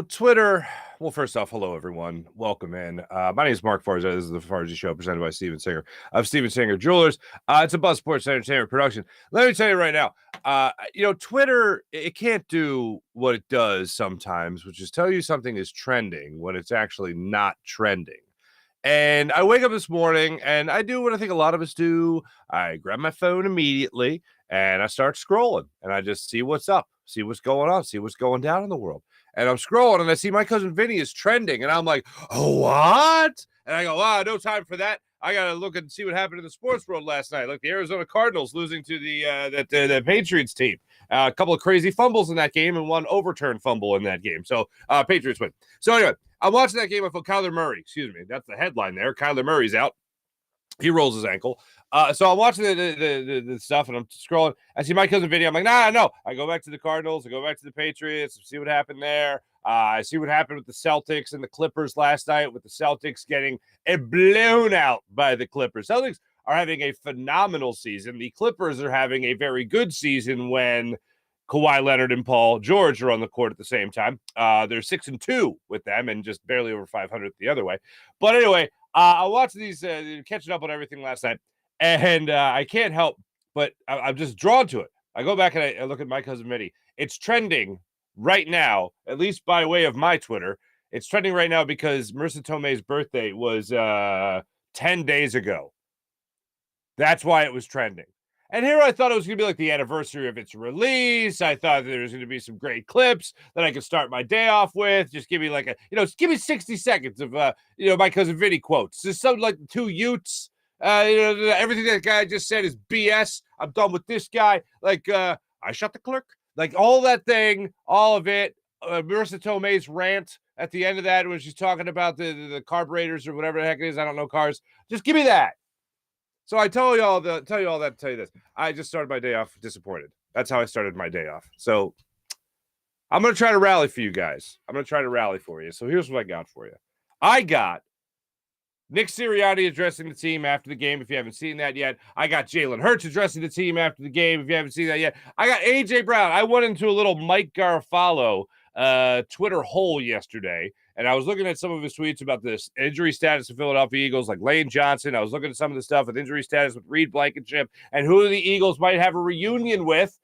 Twitter. Well, first off, hello, everyone. Welcome in. My name is Mark Farza. This is the Farza Show presented by Steven Singer of Steven Singer Jewelers. It's a Buzz Sports Entertainment production. Let me tell you right now, Twitter, it can't do what it does sometimes, which is tell you something is trending when it's actually not trending. And I wake up this morning and I do what I think a lot of us do. I grab my phone immediately and I start scrolling and I just see what's up, see what's going on, see what's going down in the world. And I'm scrolling and I see my cousin Vinny is trending and I'm like, oh, what? And I go, wow, no time for that. I got to look and see what happened in the sports world last night. Like the Arizona Cardinals losing to the Patriots team. A couple of crazy fumbles in that game and one overturned fumble in that game. So Patriots win. So anyway, I'm watching that game. I feel Kyler Murray. Excuse me. That's the headline there. Kyler Murray's out. He rolls his ankle. So I'm watching the stuff and I'm scrolling. I see my cousin Vinny. I'm like, no. I go back to the Cardinals. I go back to the Patriots. See what happened there. I see what happened with the Celtics and the Clippers last night, with the Celtics getting blown out by the Clippers. Celtics are having a phenomenal season. The Clippers are having a very good season when Kawhi Leonard and Paul George are on the court at the same time. They're 6-2 with them and just barely over 500 the other way. But anyway, I watched these, catching up on everything last night, and I can't help but I'm just drawn to it. I go back and I look at my cousin Vinny. It's trending right now, at least by way of my Twitter. It's trending right now because Marissa Tomei's birthday was 10 days ago. That's why it was trending. And here I thought it was going to be like the anniversary of its release. I thought there was going to be some great clips that I could start my day off with. Just give me like give me 60 seconds of, my cousin Vinny quotes. Just something like the two Utes. Everything that guy just said is BS. I'm done with this guy. Like, I shot the clerk. Like all that thing, all of it. Marissa Tomei's rant at the end of that when she's talking about the carburetors or whatever the heck it is. I don't know cars. Just give me that. So I tell you all that to tell you this. I just started my day off disappointed. That's how I started my day off. So I'm going to try to rally for you guys. I'm going to try to rally for you. So here's what I got for you. I got Nick Sirianni addressing the team after the game, if you haven't seen that yet. I got Jalen Hurts addressing the team after the game, if you haven't seen that yet. I got A.J. Brown. I went into a little Mike Garafolo Twitter hole yesterday, and I was looking at some of his tweets about this injury status of Philadelphia Eagles, like Lane Johnson. I was looking at some of the stuff with injury status with Reed Blankenship and who the Eagles might have a reunion with.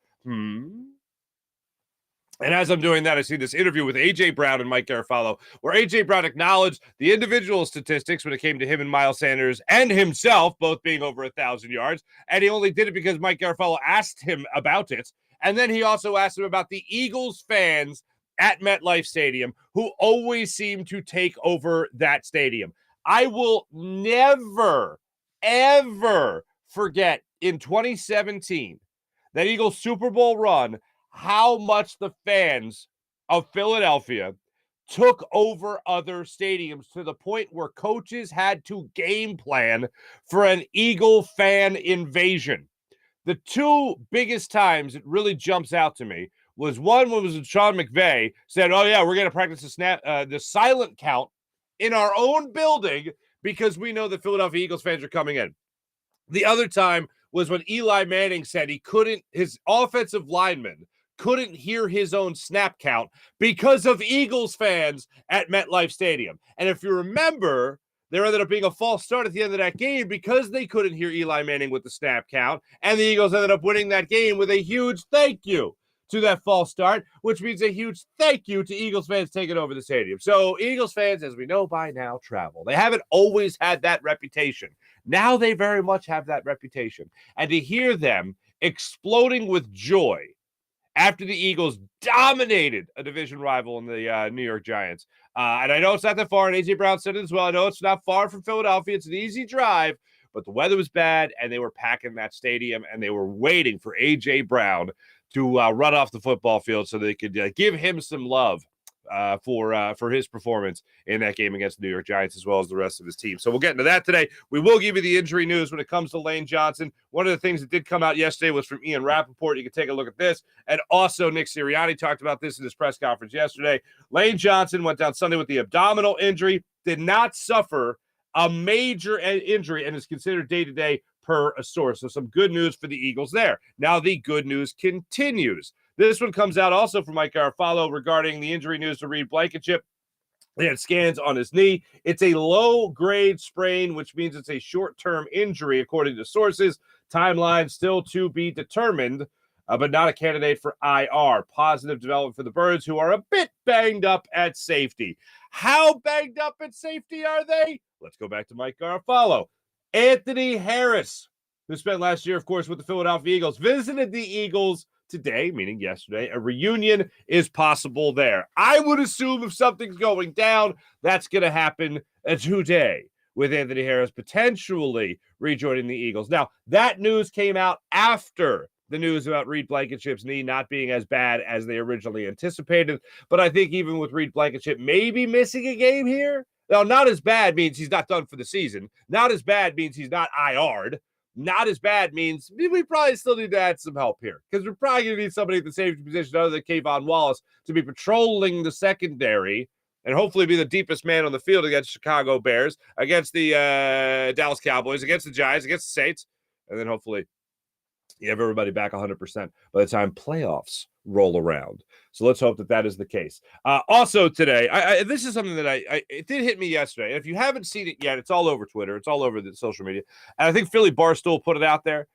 And as I'm doing that, I see this interview with A.J. Brown and Mike Garafolo, where A.J. Brown acknowledged the individual statistics when it came to him and Miles Sanders and himself both being over 1,000 yards. And he only did it because Mike Garafolo asked him about it. And then he also asked him about the Eagles fans at MetLife Stadium who always seem to take over that stadium. I will never, ever forget in 2017, that Eagles Super Bowl run, how much the fans of Philadelphia took over other stadiums to the point where coaches had to game plan for an Eagle fan invasion. The two biggest times it really jumps out to me was one when Sean McVay said, oh, yeah, we're going to practice the silent count in our own building because we know the Philadelphia Eagles fans are coming in. The other time was when Eli Manning said his offensive lineman couldn't hear his own snap count because of Eagles fans at MetLife Stadium. And if you remember, there ended up being a false start at the end of that game because they couldn't hear Eli Manning with the snap count, and the Eagles ended up winning that game with a huge thank you to that false start, which means a huge thank you to Eagles fans taking over the stadium. So Eagles fans, as we know by now, travel. They haven't always had that reputation. Now they very much have that reputation. And to hear them exploding with joy after the Eagles dominated a division rival in the New York Giants. And I know it's not that far, and A.J. Brown said it as well. I know it's not far from Philadelphia. It's an easy drive, but the weather was bad, and they were packing that stadium, and they were waiting for A.J. Brown to run off the football field so they could give him some love for his performance in that game against the New York Giants, as well as the rest of his team. So we'll get into that today. We will give you the injury news when it comes to Lane Johnson. One of the things that did come out yesterday was from Ian Rappaport. You can take a look at this. And also Nick Sirianni talked about this in his press conference yesterday. Lane Johnson went down Sunday with the abdominal injury, did not suffer a major injury, and is considered day-to-day per a source. So some good news for the Eagles there. Now the good news continues. This one comes out also from Mike Garafalo regarding the injury news to Reed Blankenship. They had scans on his knee. It's a low-grade sprain, which means it's a short-term injury, according to sources. Timeline still to be determined, but not a candidate for IR. Positive development for the Birds, who are a bit banged up at safety. How banged up at safety are they? Let's go back to Mike Garafalo. Anthony Harris, who spent last year, of course, with the Philadelphia Eagles, visited the Eagles today, meaning yesterday. A reunion is possible there. I would assume if something's going down, that's going to happen today with Anthony Harris potentially rejoining the Eagles. Now, that news came out after the news about Reed Blankenship's knee not being as bad as they originally anticipated. But I think even with Reed Blankenship maybe missing a game here, now, not as bad means he's not done for the season. Not as bad means he's not IR'd. Not as bad means we probably still need to add some help here because we're probably going to need somebody at the safety position other than Kayvon Wallace to be patrolling the secondary and hopefully be the deepest man on the field against Chicago Bears, against the Dallas Cowboys, against the Giants, against the Saints, and then hopefully you have everybody back 100% by the time playoffs roll around. So let's hope that that is the case. Also today, this is something that it did hit me yesterday. If you haven't seen it yet, it's all over Twitter. It's all over the social media. And I think Philly Barstool put it out there.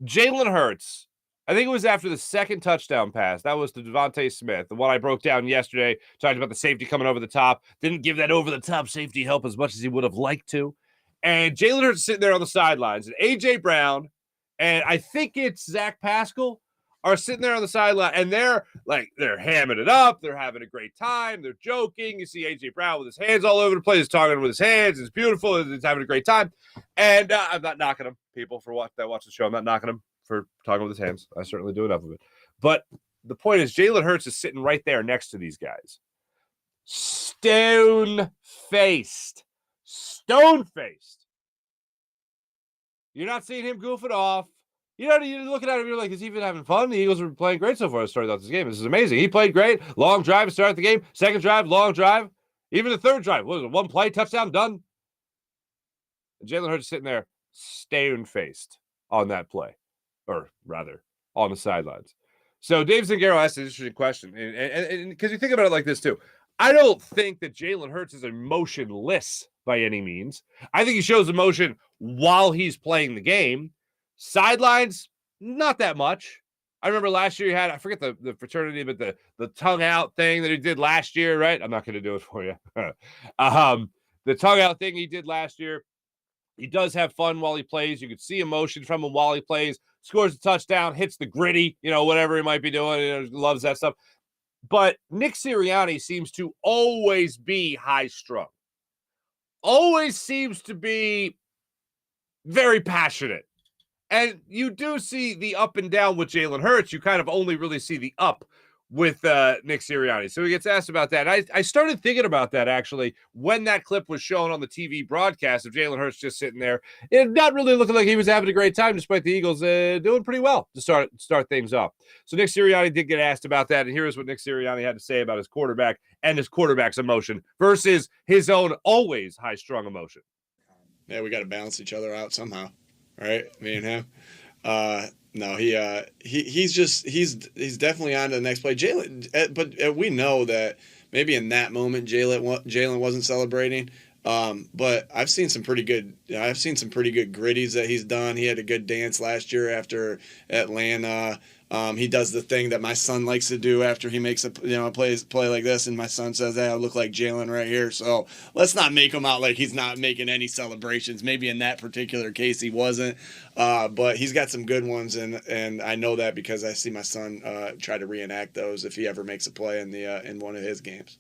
Jalen Hurts, I think it was after the second touchdown pass. That was to Devontae Smith, the one I broke down yesterday, talking about the safety coming over the top. Didn't give that over-the-top safety help as much as he would have liked to. And Jalen Hurts sitting there on the sidelines. And A.J. Brown, and I think it's Zach Pascal, are sitting there on the sideline, and they're hamming it up. They're having a great time. They're joking. You see A.J. Brown with his hands all over the place, talking with his hands. It's beautiful. It's having a great time. And I'm not knocking him, people, for that watch the show. I'm not knocking him for talking with his hands. I certainly do enough of it. But the point is, Jalen Hurts is sitting right there next to these guys. Stone-faced. Stone-faced. You're not seeing him goofing off. You're looking at him, you're like, is he even having fun? The Eagles are playing great so far to start out this game. This is amazing. He played great. Long drive to start the game. Second drive, long drive. Even the third drive. What was it? One play, touchdown, done. And Jalen Hurts sitting there stone-faced on that play. Or rather, on the sidelines. So Dave Zingaro asked an interesting question. And because you think about it like this too. I don't think that Jalen Hurts is emotionless by any means. I think he shows emotion while he's playing the game. Sidelines, not that much. I remember last year he had, I forget the fraternity, but the tongue out thing that he did last year, right? I'm not going to do it for you. The tongue out thing he did last year. He does have fun while he plays. You can see emotion from him while he plays. Scores a touchdown, hits the gritty, whatever he might be doing. Loves that stuff. But Nick Sirianni seems to always be high-strung. Always seems to be very passionate. And you do see the up and down with Jalen Hurts. You kind of only really see the up with Nick Sirianni. So he gets asked about that. I started thinking about that, actually, when that clip was shown on the TV broadcast of Jalen Hurts just sitting there. It not really looking like he was having a great time, despite the Eagles doing pretty well to start things off. So Nick Sirianni did get asked about that, and here's what Nick Sirianni had to say about his quarterback and his quarterback's emotion versus his own always high-strung emotion. Yeah, we got to balance each other out somehow, right? Me and him. No, he's definitely on to the next play. Jalen, but we know that maybe in that moment Jalen wasn't celebrating. But I've seen some pretty good gritties that he's done. He had a good dance last year after Atlanta. He does the thing that my son likes to do after he makes a play like this, and my son says, "Hey, I look like Jalen right here." So let's not make him out like he's not making any celebrations. Maybe in that particular case he wasn't, but he's got some good ones, and I know that because I see my son try to reenact those if he ever makes a play in one of his games.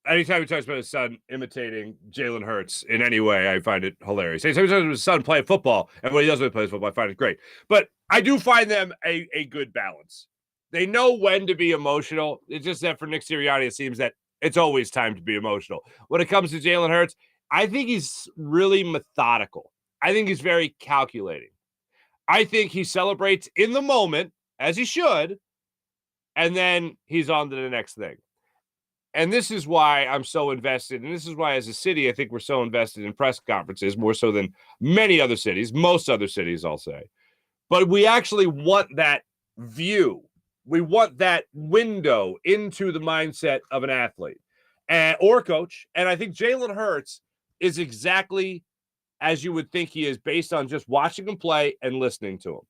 Anytime he talks about his son imitating Jalen Hurts in any way, I find it hilarious. Anytime he talks about his son playing football, and when he does play football, I find it great. But I do find them a good balance. They know when to be emotional. It's just that for Nick Sirianni, it seems that it's always time to be emotional. When it comes to Jalen Hurts, I think he's really methodical. I think he's very calculating. I think he celebrates in the moment, as he should, and then he's on to the next thing. And this is why I'm so invested. And this is why, as a city, I think we're so invested in press conferences, more so than many other cities, most other cities, I'll say, But we actually want that view. We want that window into the mindset of an athlete or coach. And I think Jalen Hurts is exactly as you would think he is based on just watching him play and listening to him.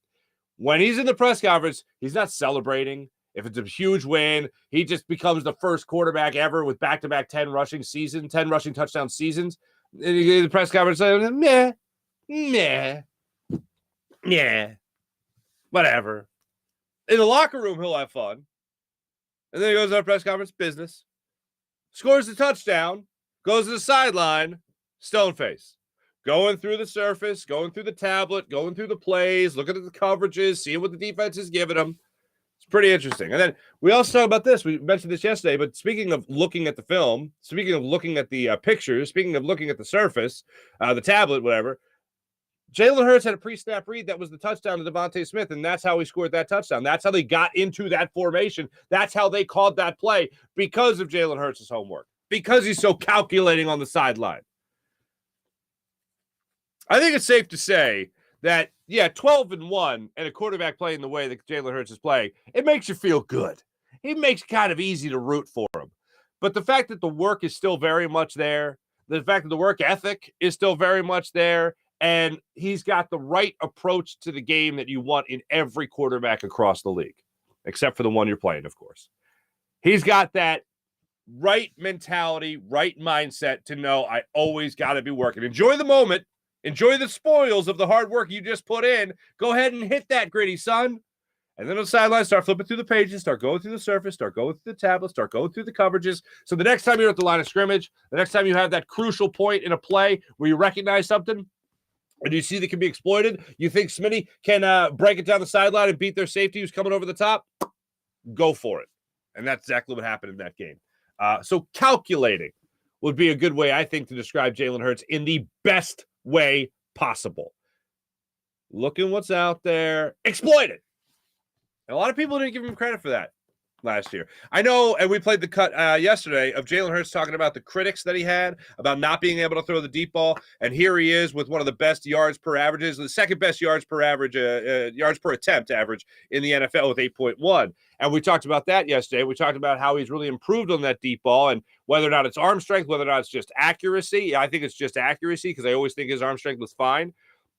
When he's in the press conference, he's not celebrating. If it's a huge win, he just becomes the first quarterback ever with back-to-back 10 rushing touchdown seasons. In the press conference, whatever. In the locker room, he'll have fun. And then he goes to a press conference, business. Scores a touchdown, goes to the sideline, stone face. Going through the surface, going through the tablet, going through the plays, looking at the coverages, seeing what the defense is giving him. It's pretty interesting. And then we also talk about this. We mentioned this yesterday, but speaking of looking at the film, speaking of looking at the pictures, speaking of looking at the surface, the tablet, whatever, Jalen Hurts had a pre-snap read that was the touchdown to Devontae Smith, and that's how he scored that touchdown. That's how they got into that formation. That's how they called that play because of Jalen Hurts' homework, because he's so calculating on the sideline. I think it's safe to say that, 12-1 and a quarterback playing the way that Jalen Hurts is playing, it makes you feel good. It makes it kind of easy to root for him. But the fact that the work is still very much there, the fact that the work ethic is still very much there, and he's got the right approach to the game that you want in every quarterback across the league, except for the one you're playing, of course. He's got that right mentality, right mindset to know I always got to be working. Enjoy the moment. Enjoy the spoils of the hard work you just put in. Go ahead and hit that gritty, son. And then on the sideline, start flipping through the pages, start going through the surface, start going through the tablet, start going through the coverages. So the next time you're at the line of scrimmage, the next time you have that crucial point in a play where you recognize something and you see that can be exploited, you think Smitty can break it down the sideline and beat their safety who's coming over the top, go for it. And that's exactly what happened in that game. So calculating would be a good way, I think, to describe Jalen Hurts in the best way possible. Looking what's out there, exploit it. And a lot of people didn't give him credit for that last year. I know, and we played the cut yesterday of Jalen Hurts talking about the critics that he had about not being able to throw the deep ball, and here he is with one of the best yards per averages, the second best yards per attempt average in the NFL with 8.1. And we talked about that yesterday. We talked about how he's really improved on that deep ball and whether or not it's arm strength, whether or not it's just accuracy. I think it's just accuracy because I always think his arm strength was fine.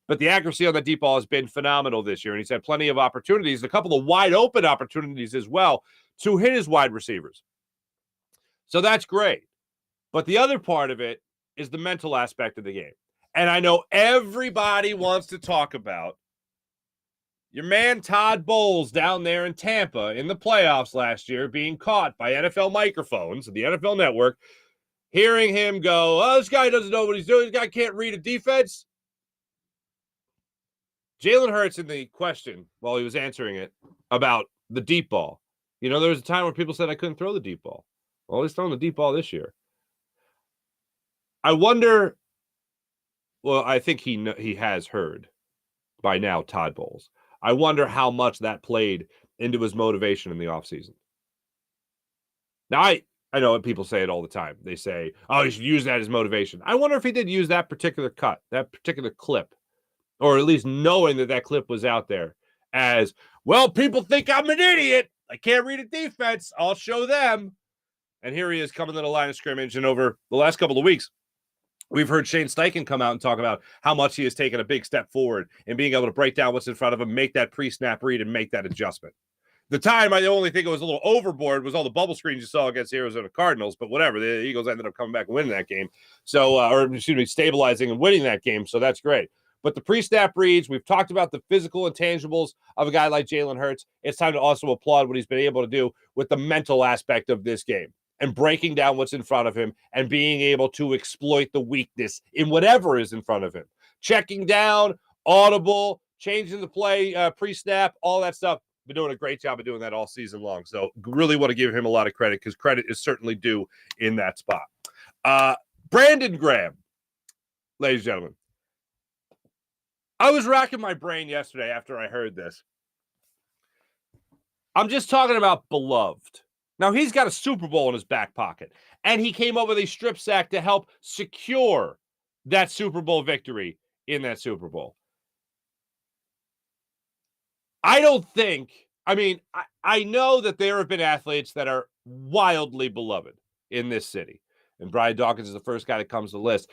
But the accuracy on the deep ball has been phenomenal this year, and he's had plenty of opportunities, a couple of wide open opportunities as well, to hit his wide receivers. So that's great. But the other part of it is the mental aspect of the game. And I know everybody wants to talk about your man Todd Bowles down there in Tampa in the playoffs last year being caught by NFL microphones, the NFL network, hearing him go, oh, this guy doesn't know what he's doing. This guy can't read a defense. Jalen Hurts in the question while he was answering it about the deep ball. You know, there was a time where people said I couldn't throw the deep ball. Well, he's throwing the deep ball this year. I wonder, well, I think he has heard by now Todd Bowles. I wonder how much that played into his motivation in the offseason. Now, I know what people say it all the time. They say, oh, you should use that as motivation. I wonder if he did use that particular cut, that particular clip, or at least knowing that clip was out there as, well, people think I'm an idiot. I can't read a defense. I'll show them. And here he is coming to the line of scrimmage. And over the last couple of weeks, we've heard Shane Steichen come out and talk about how much he has taken a big step forward in being able to break down what's in front of him, make that pre-snap read, and make that adjustment. The time I only think it was a little overboard was all the bubble screens you saw against the Arizona Cardinals, but whatever. The Eagles ended up coming back and winning that game. So, stabilizing and winning that game. So that's great. But the pre-snap reads, we've talked about the physical intangibles of a guy like Jalen Hurts. It's time to also applaud what he's been able to do with the mental aspect of this game and breaking down what's in front of him and being able to exploit the weakness in whatever is in front of him. Checking down, audible, changing the play, pre-snap, all that stuff. Been doing a great job of doing that all season long. So really want to give him a lot of credit because credit is certainly due in that spot. Brandon Graham, ladies and gentlemen. I was racking my brain yesterday after I heard this. I'm just talking about beloved. Now, he's got a Super Bowl in his back pocket, and he came up with a strip sack to help secure that Super Bowl victory in that Super Bowl. I don't think, I know that there have been athletes that are wildly beloved in this city. And Brian Dawkins is the first guy that comes to the list.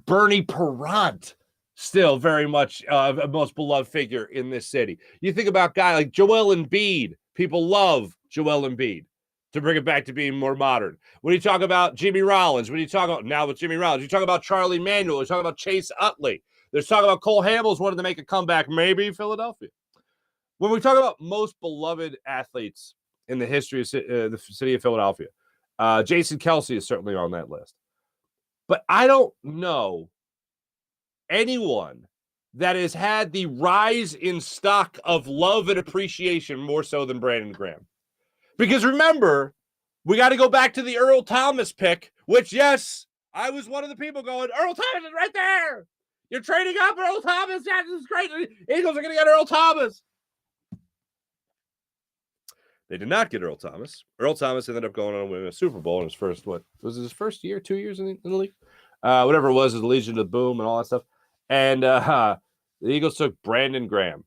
Bernie Perrant, still very much a most beloved figure in this city. You think about a guy like Joel Embiid. People love Joel Embiid, to bring it back to being more modern. When you talk about Jimmy Rollins, when you talk about now with Jimmy Rollins, you talk about Charlie Manuel, you talk about Chase Utley. There's talk about Cole Hamels wanting to make a comeback, maybe Philadelphia. When we talk about most beloved athletes in the history of the city of Philadelphia, Jason Kelsey is certainly on that list. But I don't know anyone that has had the rise in stock of love and appreciation more so than Brandon Graham. Because remember, we got to go back to the Earl Thomas pick, which, yes, I was one of the people going, Earl Thomas is right there. You're trading up Earl Thomas. Yeah, this is great. Eagles are going to get Earl Thomas. They did not get Earl Thomas. Earl Thomas ended up going on and winning a Super Bowl in his first, what was it, his first year, 2 years in the league? Whatever it was, the Legion of Boom and all that stuff. And the Eagles took Brandon Graham.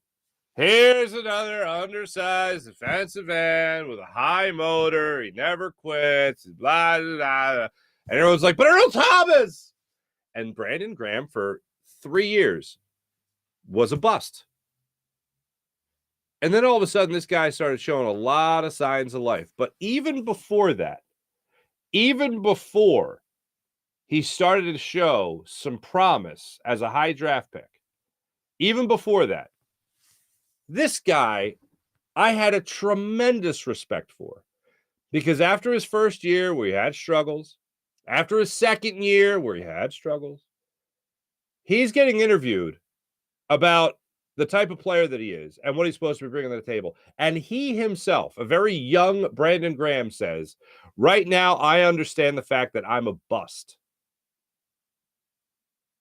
Here's another undersized defensive end with a high motor. He never quits. Blah, blah, blah. And everyone's like, but Earl Thomas! And Brandon Graham, for 3 years, was a bust. And then all of a sudden, this guy started showing a lot of signs of life. But even before that, even before he started to show some promise as a high draft pick, even before that, this guy I had a tremendous respect for. Because after his first year where he had struggles, after his second year where he had struggles, he's getting interviewed about the type of player that he is and what he's supposed to be bringing to the table. And he himself, a very young Brandon Graham, says, right now, I understand the fact that I'm a bust.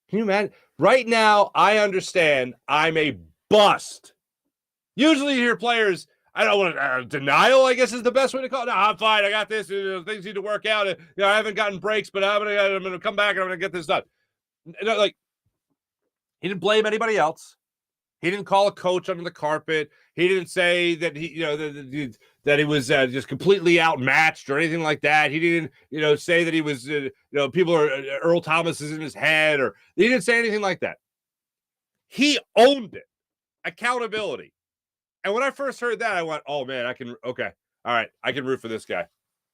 Can you imagine? Right now, I understand I'm a bust. Usually you hear players, I don't want to, denial, I guess is the best way to call it. No, I'm fine. I got this. Things need to work out. I haven't gotten breaks, but I'm going to come back and I'm going to get this done. Like, he didn't blame anybody else. He didn't call a coach under the carpet. He didn't say that that he was just completely outmatched or anything like that. He didn't, say that he was, people are Earl Thomas is in his head, or he didn't say anything like that. He owned it. Accountability. And when I first heard that, I went, oh man, I can root for this guy.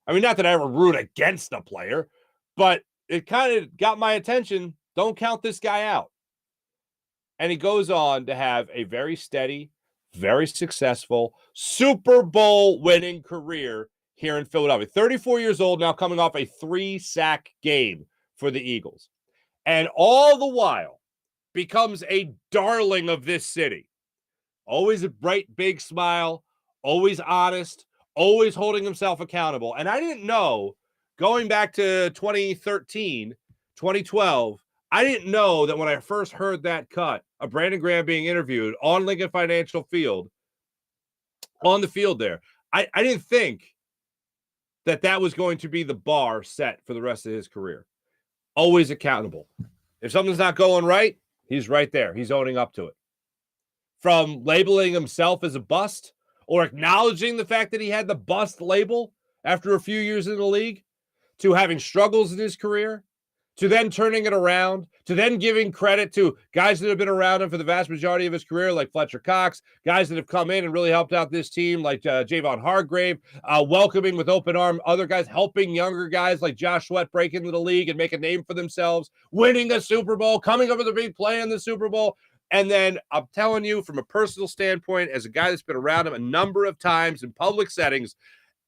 I mean, not that I ever root against a player, but it kind of got my attention. Don't count this guy out. And he goes on to have a very steady, very successful Super Bowl winning career here in Philadelphia. 34 years old now, coming off a 3-sack game for the Eagles. And all the while becomes a darling of this city. Always a bright, big smile, always honest, always holding himself accountable. And I didn't know, going back to 2013, 2012, I didn't know that when I first heard that cut of Brandon Graham being interviewed on Lincoln Financial Field, on the field there, I didn't think that was going to be the bar set for the rest of his career. Always accountable. If something's not going right, he's right there. He's owning up to it. From labeling himself as a bust or acknowledging the fact that he had the bust label after a few years in the league, to having struggles in his career, to then turning it around, to then giving credit to guys that have been around him for the vast majority of his career, like Fletcher Cox, guys that have come in and really helped out this team, like Javon Hargrave, welcoming with open arm other guys, helping younger guys like Josh Sweat break into the league and make a name for themselves, winning a Super Bowl, coming up with a big play in the Super Bowl. And then I'm telling you, from a personal standpoint, as a guy that's been around him a number of times in public settings,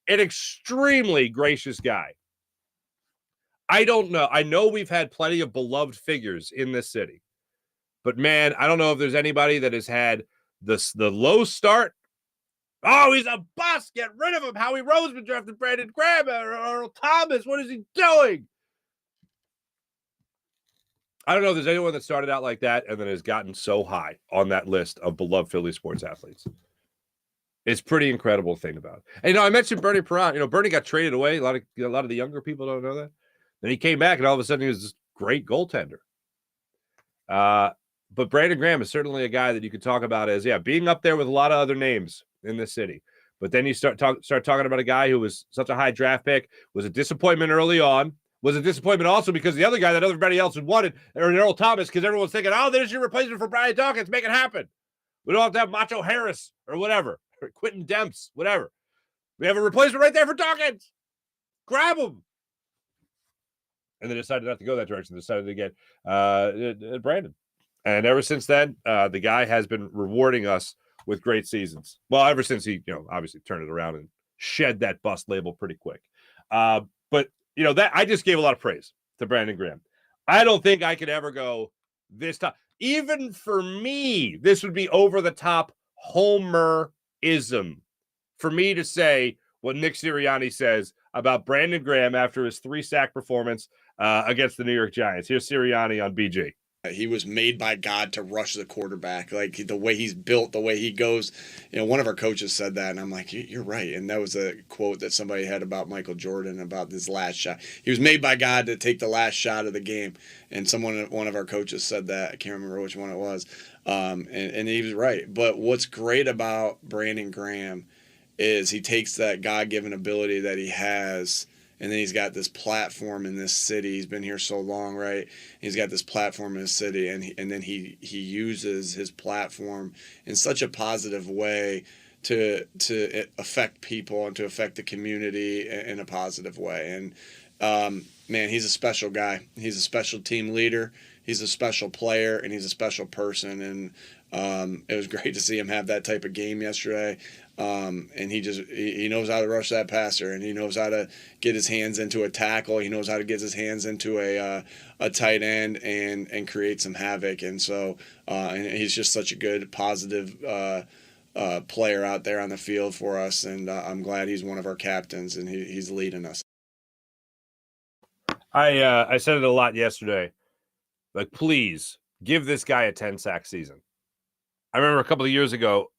an extremely gracious guy. I don't know. I know we've had plenty of beloved figures in this city, but man, I don't know if there's anybody that has had the low start. Oh, he's a bust. Get rid of him. Howie Roseman drafted Brandon Graham or Earl Thomas. What is he doing? I don't know if there's anyone that started out like that and then has gotten so high on that list of beloved Philly sports athletes. It's pretty incredible thing about it. And I mentioned Bernie Perrant. Bernie got traded away. A lot of the younger people don't know that. Then he came back, and all of a sudden he was this great goaltender. But Brandon Graham is certainly a guy that you could talk about as, being up there with a lot of other names in this city. But then you start talking about a guy who was such a high draft pick, was a disappointment early on, was a disappointment also because the other guy that everybody else had wanted, or Earl Thomas, because everyone's thinking, oh, there's your replacement for Brian Dawkins, make it happen. We don't have to have Macho Harris or whatever, or Quentin Demps, whatever. We have a replacement right there for Dawkins. Grab him. And they decided not to go that direction. They decided to get Brandon. And ever since then, the guy has been rewarding us with great seasons. Well, ever since he, obviously turned it around and shed that bust label pretty quick. But, that I just gave a lot of praise to Brandon Graham. I don't think I could ever go this time. Even for me, this would be over the top Homer-ism for me to say what Nick Sirianni says about Brandon Graham after his 3-sack performance against the New York Giants. Here's Sirianni on BG. He was made by God to rush the quarterback. Like the way he's built, the way he goes. One of our coaches said that, and I'm like, you're right. And that was a quote that somebody had about Michael Jordan about his last shot. He was made by God to take the last shot of the game. And one of our coaches said that. I can't remember which one it was. And he was right. But what's great about Brandon Graham is he takes that God-given ability that he has, and then he's got this platform in this city. He's been here so long, right? He's got this platform in his city, and then he uses his platform in such a positive way to affect people and to affect the community in a positive way. And man, he's a special guy. He's a special team leader. He's a special player, and he's a special person. And it was great to see him have that type of game yesterday. And he knows how to rush that passer, and he knows how to get his hands into a tackle. He knows how to get his hands into a tight end and create some havoc. And so, and he's just such a good, positive player out there on the field for us. And I'm glad he's one of our captains, and he's leading us. I said it a lot yesterday. Like, please give this guy a 10-sack season. I remember a couple of years ago,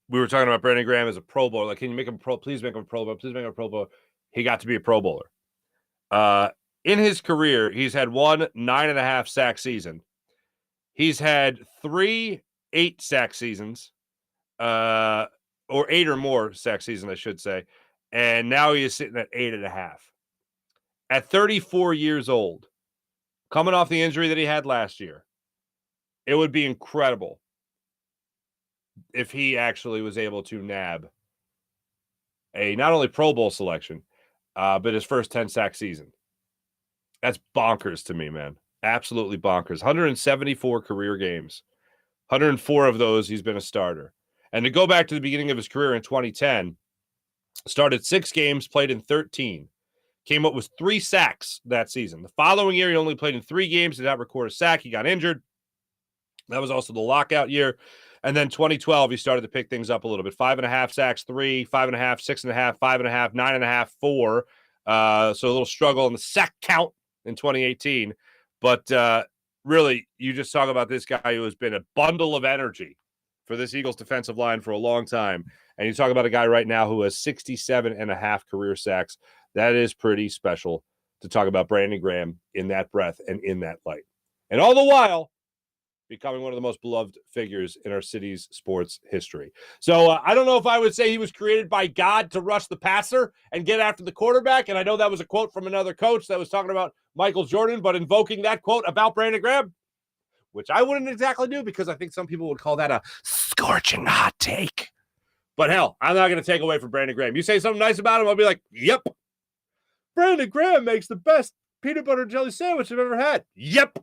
we were talking about Brandon Graham as a Pro Bowler. Like, can you make him pro? Please make him a Pro Bowler. Please make him a Pro Bowler. He got to be a Pro Bowler. In his career, he's had 1 9.5-sack season. He's had 3 8-sack seasons, or 8 or more sack season, I should say. And now he is sitting at 8.5. At 34 years old, coming off the injury that he had last year, it would be incredible if he actually was able to nab a not only Pro Bowl selection, but his first 10-sack season. That's bonkers to me, man. Absolutely bonkers. 174 career games. 104 of those he's been a starter. And to go back to the beginning of his career in 2010, started 6 games, played in 13. Came up with 3 sacks that season. The following year, he only played in 3 games, did not record a sack. He got injured. That was also the lockout year. And then 2012, he started to pick things up a little bit. 5.5 sacks, 3, 5.5, 6.5, 5.5, 9.5, 4. So a little struggle in the sack count in 2018. But really, you just talk about this guy who has been a bundle of energy for this Eagles defensive line for a long time. And you talk about a guy right now who has 67.5 career sacks. That is pretty special to talk about Brandon Graham in that breath and in that light. And all the while, becoming one of the most beloved figures in our city's sports history. So I don't know if I would say he was created by God to rush the passer and get after the quarterback. And I know that was a quote from another coach that was talking about Michael Jordan, but invoking that quote about Brandon Graham, which I wouldn't exactly do because I think some people would call that a scorching hot take. But hell, I'm not going to take away from Brandon Graham. You say something nice about him, I'll be like, yep. Brandon Graham makes the best peanut butter and jelly sandwich I've ever had. Yep.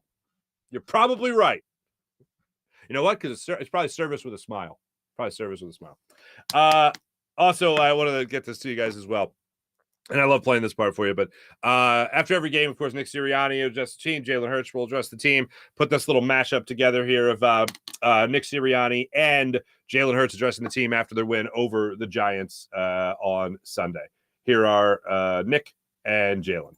You're probably right. You know what? Because it's probably service with a smile. Also, I wanted to get this to you guys as well. And I love playing this part for you. But after every game, of course, Nick Sirianni will address the team. Jalen Hurts will address the team. Put this little mashup together here of Nick Sirianni and Jalen Hurts addressing the team after their win over the Giants on Sunday. Here are Nick and Jalen.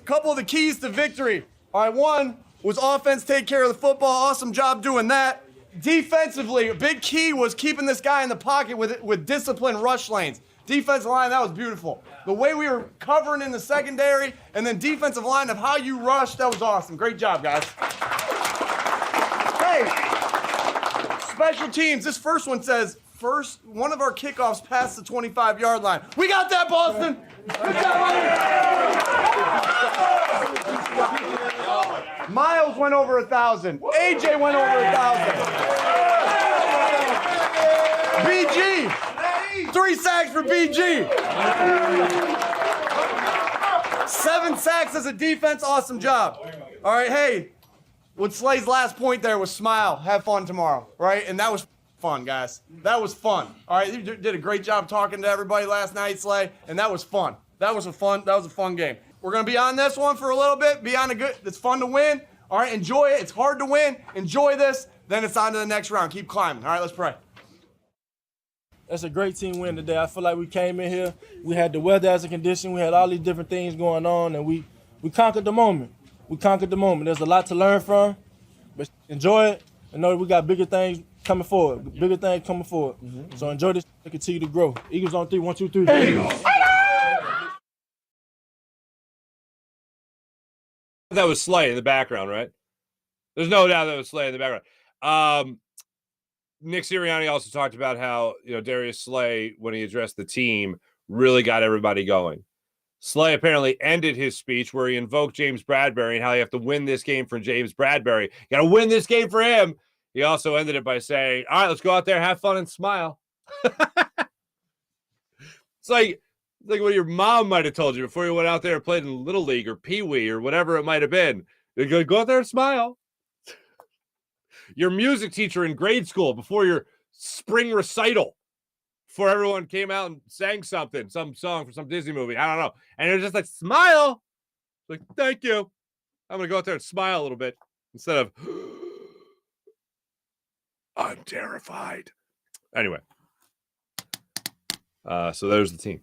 Couple of the keys to victory. All right, one was offense, take care of the football. Awesome job doing that. Defensively, a big key was keeping this guy in the pocket with disciplined rush lanes. Defensive line, that was beautiful. The way we were covering in the secondary, and then defensive line of how you rushed, that was awesome. Great job, guys. Hey, Special teams. This first one says, one of our kickoffs past the 25-yard line. We got that, Boston. Good job, Miles went over 1,000. AJ went over 1,000. BG. 3 sacks for BG. 7 sacks as a defense. Awesome job. All right, hey. What Slay's last point there was smile, have fun tomorrow, right? And that was fun, guys. That was fun. All right, you did a great job talking to everybody last night, Slay, and that was fun. That was a fun game. We're gonna be on this one for a little bit. Be on a good. It's fun to win. All right, enjoy it. It's hard to win. Enjoy this. Then it's on to the next round. Keep climbing. All right, let's pray. That's a great team win today. I feel like we came in here. We had the weather as a condition. We had all these different things going on, and we conquered the moment. We conquered the moment. There's a lot to learn from, but enjoy it and know that we got bigger things coming forward. Mm-hmm. So enjoy this and continue to grow. Eagles on 3, 1, 2, 3. That was Slay in the background, right? There's no doubt that was Slay in the background. Nick Sirianni also talked about how, Darius Slay, when he addressed the team, really got everybody going. Slay apparently ended his speech where he invoked James Bradbury and how you have to win this game for James Bradbury. You got to win this game for him. He also ended it by saying, all right, let's go out there, have fun, and smile. It's like what your mom might have told you before you went out there and played in Little League or Pee Wee or whatever it might have been. You go out there and smile. Your music teacher in grade school before your spring recital, before everyone came out and sang something, some song for some Disney movie. I don't know. And it was just like, smile. Like, thank you. I'm going to go out there and smile a little bit instead of, I'm terrified. Anyway. So there's the team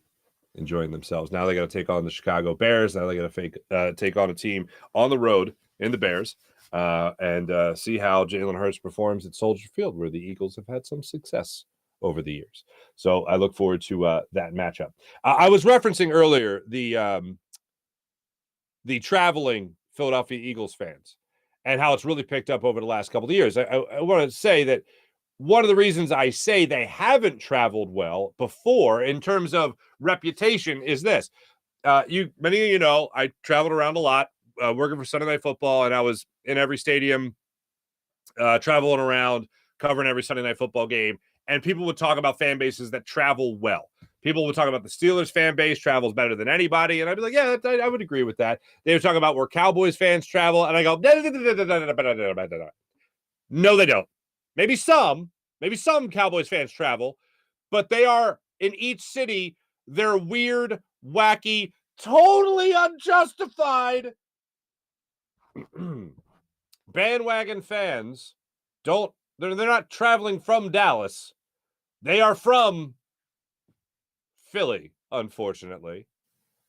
enjoying themselves. Now they got to take on the Chicago Bears. Now they got to take on a team on the road in the Bears. And see how Jalen Hurts performs at Soldier Field, where the Eagles have had some success over the years. So I look forward to that matchup. I was referencing earlier the traveling Philadelphia Eagles fans and how it's really picked up over the last couple of years. I want to say that one of the reasons I say they haven't traveled well before in terms of reputation is this. Many of you know, I traveled around a lot. Working for Sunday Night Football, and I was in every stadium, traveling around, covering every Sunday Night Football game, and people would talk about fan bases that travel well. People would talk about the Steelers fan base travels better than anybody, and I'd be like, yeah, I would agree with that. They would talk about where Cowboys fans travel, and I go, no, they don't. Maybe some Cowboys fans travel, but they are, in each city, they're weird, wacky, totally unjustified bandwagon fans. They're not traveling from Dallas. They are from Philly, unfortunately.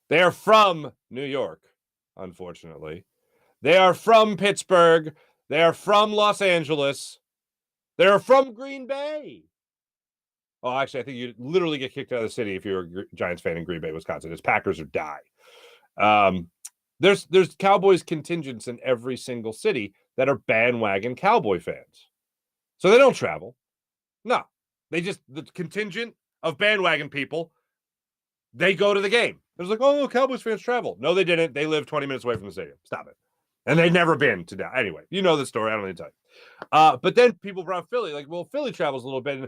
They are from New York, unfortunately. They are from Pittsburgh. They are from Los Angeles. They are from Green Bay. Oh, actually, I think you'd literally get kicked out of the city if you're a Giants fan in Green Bay, Wisconsin. It's Packers or die. There's Cowboys contingents in every single city that are bandwagon Cowboy fans. So they don't travel. No. The contingent of bandwagon people, they go to the game. There's like, oh, Cowboys fans travel. No, they didn't. They live 20 minutes away from the stadium. Stop it. And they've never been to that. Anyway, you know the story. I don't need to tell you. But then people brought Philly. Like, well, Philly travels a little bit. And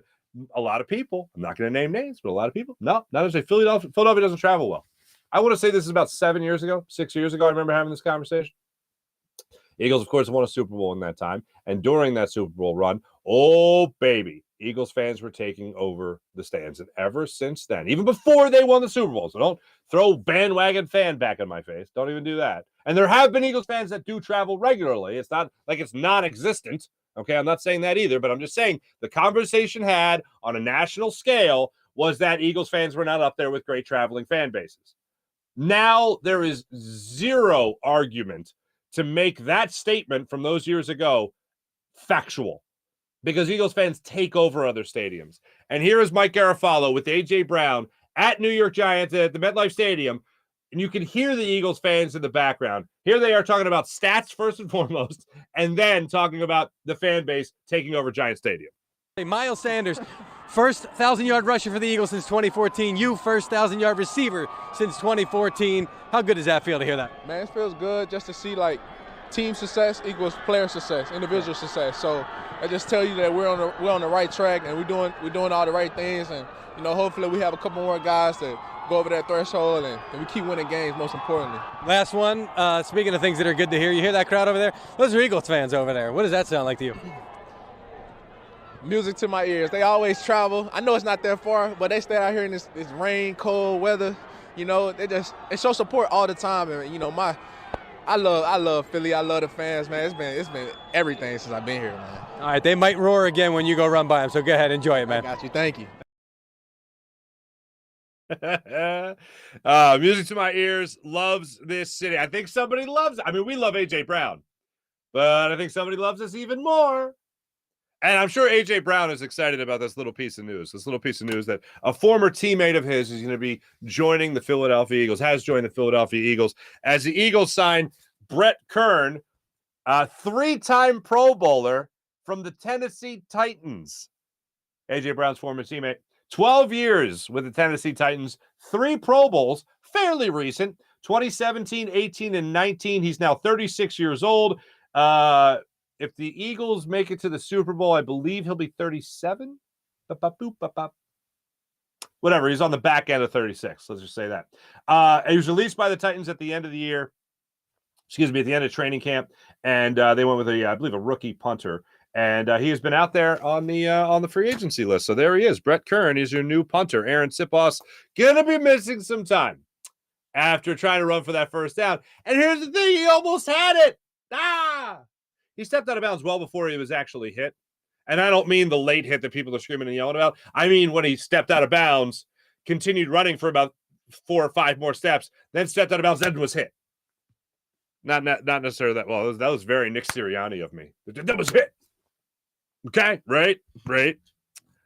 a lot of people, I'm not going to name names, but a lot of people, no, not to say Philadelphia doesn't travel well. I want to say this is about 6 years ago. I remember having this conversation. Eagles, of course, won a Super Bowl in that time. And during that Super Bowl run, oh, baby, Eagles fans were taking over the stands. And ever since then, even before they won the Super Bowl, so don't throw bandwagon fan back in my face. Don't even do that. And there have been Eagles fans that do travel regularly. It's not like it's non-existent. Okay, I'm not saying that either, but I'm just saying the conversation had on a national scale was that Eagles fans were not up there with great traveling fan bases. Now there is zero argument to make that statement from those years ago factual because Eagles fans take over other stadiums. And here is Mike Garafolo with A.J. Brown at New York Giants at the MetLife Stadium. And you can hear the Eagles fans in the background. Here they are talking about stats first and foremost, and then talking about the fan base taking over Giant Stadium. Miles Sanders, first 1,000-yard rusher for the Eagles since 2014. You, first 1,000-yard receiver since 2014. How good does that feel to hear that? Man, it feels good just to see like team success equals player success, individual success. So I just tell you that we're on the right track and we're doing all the right things. And hopefully we have a couple more guys that go over that threshold and we keep winning games. Most importantly. Last one. Speaking of things that are good to hear, you hear that crowd over there? Those are Eagles fans over there. What does that sound like to you? Music to my ears. They always travel. I know it's not that far, but they stay out here in this rain, cold weather. They show support all the time. And I love Philly. I love the fans, man. It's been everything since I've been here, man. All right, they might roar again when you go run by them. So go ahead, enjoy it, man. I got you. Thank you. Music to my ears. Loves this city. I think somebody loves it. I mean, we love AJ Brown, but I think somebody loves us even more. And I'm sure A.J. Brown is excited about this little piece of news. This little piece of news that a former teammate of his is going to be joining the Philadelphia Eagles, has joined the Philadelphia Eagles, as the Eagles sign Brett Kern, a 3-time Pro Bowler from the Tennessee Titans. A.J. Brown's former teammate. 12 years with the Tennessee Titans, 3 Pro Bowls, fairly recent, 2017, 18, and 19. He's now 36 years old. If the Eagles make it to the Super Bowl, I believe he'll be 37. Whatever, he's on the back end of 36. Let's just say that. He was released by the Titans at the end of the year. At the end of training camp, and they went with I believe, a rookie punter. And he has been out there on the free agency list. So there he is. Brett Kern is your new punter. Aaron Sipos gonna be missing some time after trying to run for that first down. And here's the thing: he almost had it. He stepped out of bounds well before he was actually hit. And I don't mean the late hit that people are screaming and yelling about. I mean when he stepped out of bounds, continued running for about 4 or 5 more steps, then stepped out of bounds, then was hit. Not necessarily that. Well, that was very Nick Sirianni of me. That was hit. Okay, right.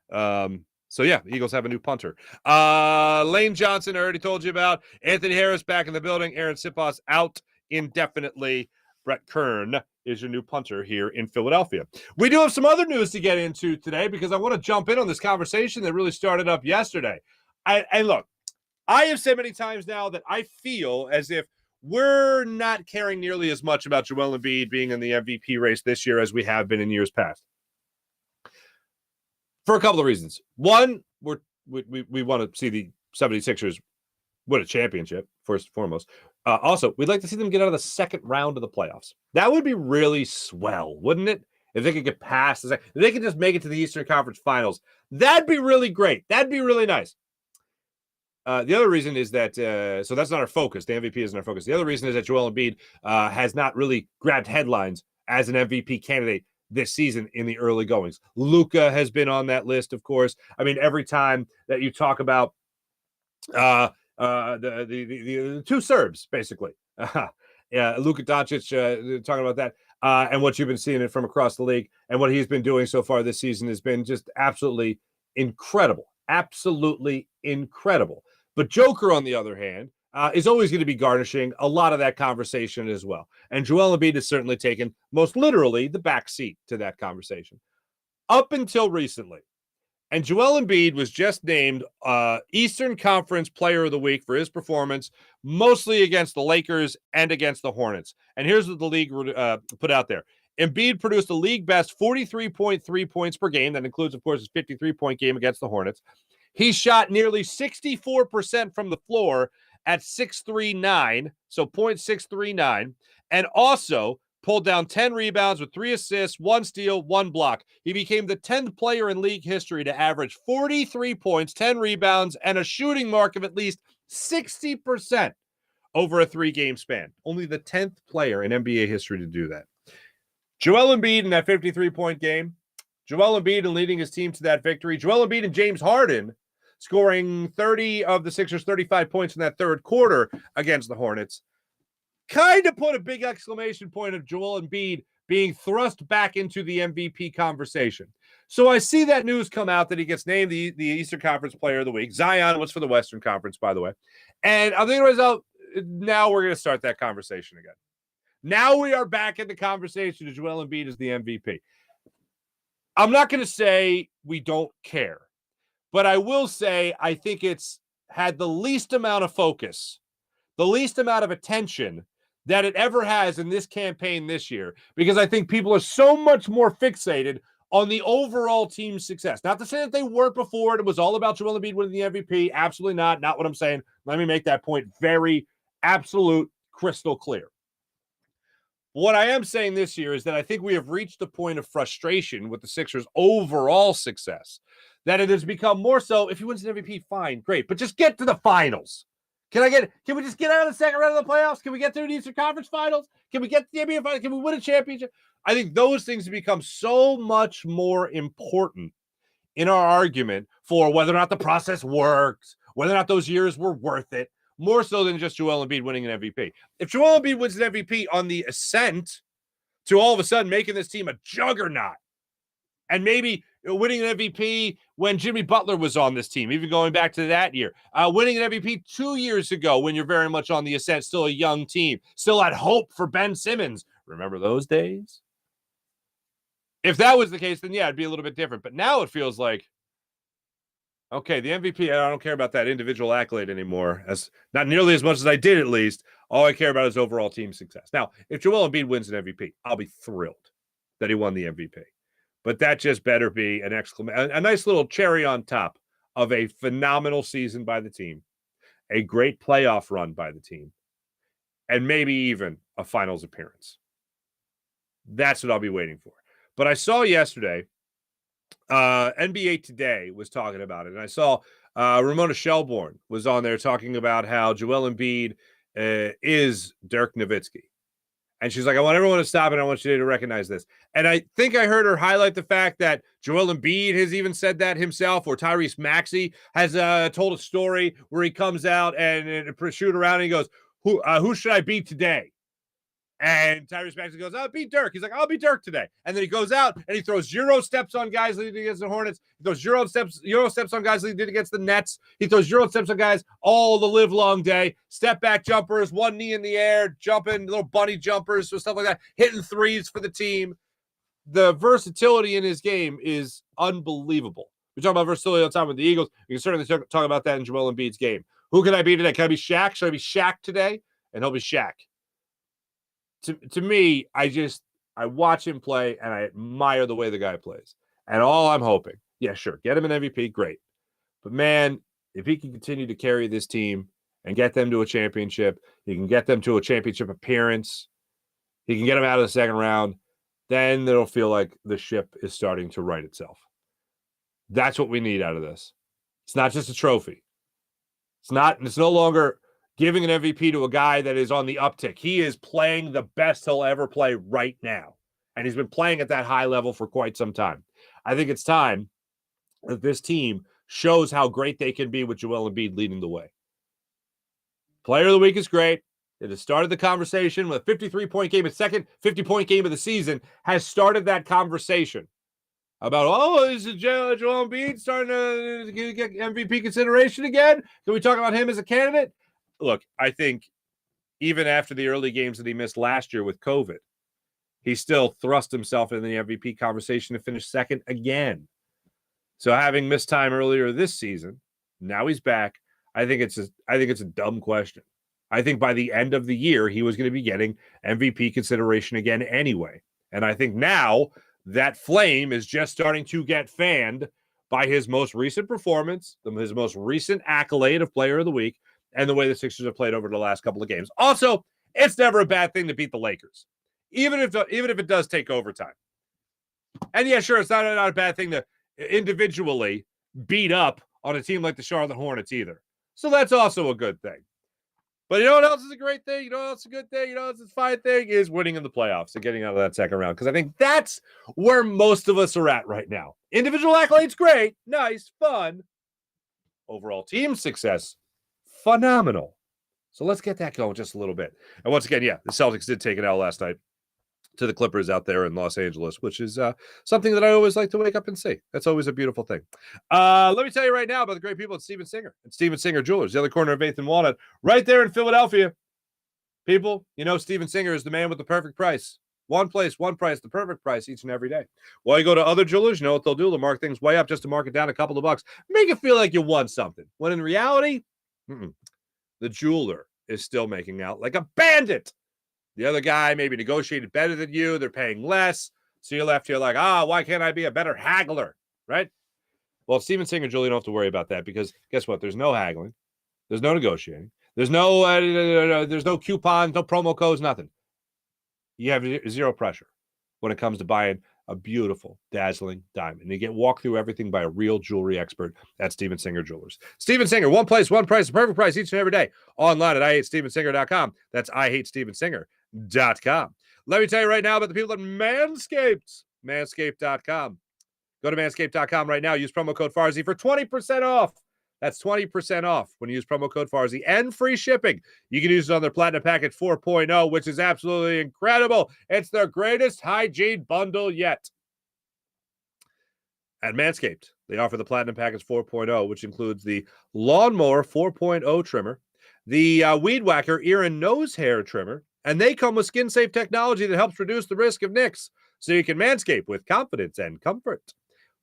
So yeah, the Eagles have a new punter. Lane Johnson, I already told you about. Anthony Harris back in the building. Aaron Sipos out indefinitely. Brett Kern is your new punter here in Philadelphia. We do have some other news to get into today because I want to jump in on this conversation that really started up yesterday. And look, I have said many times now that I feel as if we're not caring nearly as much about Joel Embiid being in the MVP race this year as we have been in years past. For a couple of reasons. One, we want to see the 76ers win a championship, first and foremost. Also, we'd like to see them get out of the second round of the playoffs. That would be really swell, wouldn't it? If they could get past, if they could just make it to the Eastern Conference Finals, that'd be really great. That'd be really nice. The other reason is that, so that's not our focus. The MVP isn't our focus. The other reason is that Joel Embiid has not really grabbed headlines as an MVP candidate this season in the early goings. Luka has been on that list, of course. I mean, every time that you talk about the 2 Serbs, basically. Luka Doncic talking about that and what you've been seeing it from across the league and what he's been doing so far this season has been just absolutely incredible. Absolutely incredible. But Joker, on the other hand, is always going to be garnishing a lot of that conversation as well. And Joel Embiid has certainly taken, most literally, the back seat to that conversation. Up until recently. And Joel Embiid was just named Eastern Conference Player of the Week for his performance, mostly against the Lakers and against the Hornets. And here's what the league put out there. Embiid produced a league-best 43.3 points per game. That includes, of course, his 53-point game against the Hornets. He shot nearly 64% from the floor at 6.39, so .639, and also pulled down 10 rebounds with 3 assists, 1 steal, 1 block. He became the 10th player in league history to average 43 points, 10 rebounds, and a shooting mark of at least 60% over a 3-game span. Only the 10th player in NBA history to do that. Joel Embiid in that 53-point game. Joel Embiid and leading his team to that victory. Joel Embiid and James Harden scoring 30 of the Sixers' 35 points in that third quarter against the Hornets. Kind of put a big exclamation point of Joel Embiid being thrust back into the MVP conversation. So I see that news come out that he gets named the Eastern Conference Player of the Week. Zion was for the Western Conference, by the way. And I'm thinking to myself, now we're going to start that conversation again. Now we are back in the conversation of Joel Embiid as the MVP. I'm not going to say we don't care, but I will say I think it's had the least amount of focus, the least amount of attention that it ever has in this campaign this year, because I think people are so much more fixated on the overall team success. Not to say that they weren't before. It was all about Joel Embiid winning the MVP. Absolutely not. Not what I'm saying. Let me make that point very absolute, crystal clear. What I am saying this year is that I think we have reached a point of frustration with the Sixers' overall success, that it has become more so, if he wins an MVP, fine, great, but just get to the finals. Can we just get out of the second round of the playoffs? Can we get through the Eastern Conference Finals? Can we get to the NBA Finals? Can we win a championship? I think those things have become so much more important in our argument for whether or not the process works, whether or not those years were worth it, more so than just Joel Embiid winning an MVP. If Joel Embiid wins an MVP on the ascent to all of a sudden making this team a juggernaut, and maybe winning an MVP when Jimmy Butler was on this team, even going back to that year. Winning an MVP 2 years ago when you're very much on the ascent, still a young team, still had hope for Ben Simmons. Remember those days? If that was the case, then yeah, it'd be a little bit different. But now it feels like, okay, the MVP, I don't care about that individual accolade anymore, as not nearly as much as I did at least. All I care about is overall team success. Now, if Joel Embiid wins an MVP, I'll be thrilled that he won the MVP. But that just better be a nice little cherry on top of a phenomenal season by the team, a great playoff run by the team, and maybe even a finals appearance. That's what I'll be waiting for. But I saw yesterday, NBA Today was talking about it, and I saw Ramona Shelbourne was on there talking about how Joel Embiid is Dirk Nowitzki. And she's like, I want everyone to stop and I want you to recognize this. And I think I heard her highlight the fact that Joel Embiid has even said that himself, or Tyrese Maxey has told a story where he comes out and shoot around and he goes, who should I beat today? And Tyrese Maxey goes, I'll beat Dirk. He's like, I'll beat Dirk today. And then he goes out and he throws Euro steps on guys leading against the Hornets. He throws Euro steps on guys leading against the Nets. He throws Euro steps on guys all the live long day. Step back jumpers, one knee in the air, jumping, little bunny jumpers, so stuff like that, hitting threes for the team. The versatility in his game is unbelievable. We talk about versatility all the time with the Eagles. You can certainly talk about that in Joel Embiid's game. Who can I be today? Can I be Shaq? Should I be Shaq today? And he'll be Shaq. To me, I watch him play and I admire the way the guy plays. And all I'm hoping, yeah, sure, get him an MVP, great. But man, if he can continue to carry this team and get them to a championship, he can get them to a championship appearance, he can get them out of the second round, then it'll feel like the ship is starting to right itself. That's what we need out of this. It's not just a trophy. It's no longer giving an MVP to a guy that is on the uptick. He is playing the best he'll ever play right now. And he's been playing at that high level for quite some time. I think it's time that this team shows how great they can be with Joel Embiid leading the way. Player of the week is great. It has started the conversation with a 53-point game. Its second 50-point game of the season has started that conversation about, is Joel Embiid starting to get MVP consideration again? Can we talk about him as a candidate? Look, I think even after the early games that he missed last year with COVID, he still thrust himself in the MVP conversation to finish second again. So having missed time earlier this season, now he's back. I think it's a dumb question. I think by the end of the year, he was going to be getting MVP consideration again anyway. And I think now that flame is just starting to get fanned by his most recent performance, his most recent accolade of Player of the Week, and the way the Sixers have played over the last couple of games. Also, it's never a bad thing to beat the Lakers, even if it does take overtime. And yeah, sure, it's not a bad thing to individually beat up on a team like the Charlotte Hornets either. So that's also a good thing. But you know what else is a great thing? You know what else is a good thing? You know what else is a fine thing? Is winning in the playoffs and getting out of that second round. Because I think that's where most of us are at right now. Individual accolades, great, nice, fun. Overall team success, phenomenal. So let's get that going just a little bit. And once again, yeah, the Celtics did take it out last night to the Clippers out there in Los Angeles, which is something that I always like to wake up and see. That's always a beautiful thing. Let me tell you right now about the great people at Steven Singer and Steven Singer Jewelers, the other corner of 8th and Walnut, right there in Philadelphia. People, you know Steven Singer is the man with the perfect price. One place, one price, the perfect price each and every day. While you go to other jewelers, you know what they'll do? They'll mark things way up just to mark it down a couple of bucks. Make it feel like you won something. When in reality, the jeweler is still making out like a bandit. The other guy maybe negotiated better than you. They're paying less. So you're left here like, why can't I be a better haggler? Right? Well, Steven Singer Jewelry, you don't have to worry about that because guess what? There's no haggling. There's no negotiating. There's no coupons, no promo codes, nothing. You have zero pressure when it comes to buying a beautiful, dazzling diamond. You get walked through everything by a real jewelry expert at Steven Singer Jewelers. Steven Singer, one place, one price, the perfect price each and every day. Online at IHateStevenSinger.com. That's IHateStevenSinger.com. Let me tell you right now about the people at Manscaped. Manscaped.com. Go to Manscaped.com right now. Use promo code Farzy for 20% off. That's 20% off when you use promo code Farzy and free shipping. You can use it on their Platinum Package 4.0, which is absolutely incredible. It's their greatest hygiene bundle yet. At Manscaped, they offer the Platinum Package 4.0, which includes the Lawnmower 4.0 trimmer, the Weed Whacker ear and nose hair trimmer, and they come with skin-safe technology that helps reduce the risk of nicks, so you can manscape with confidence and comfort.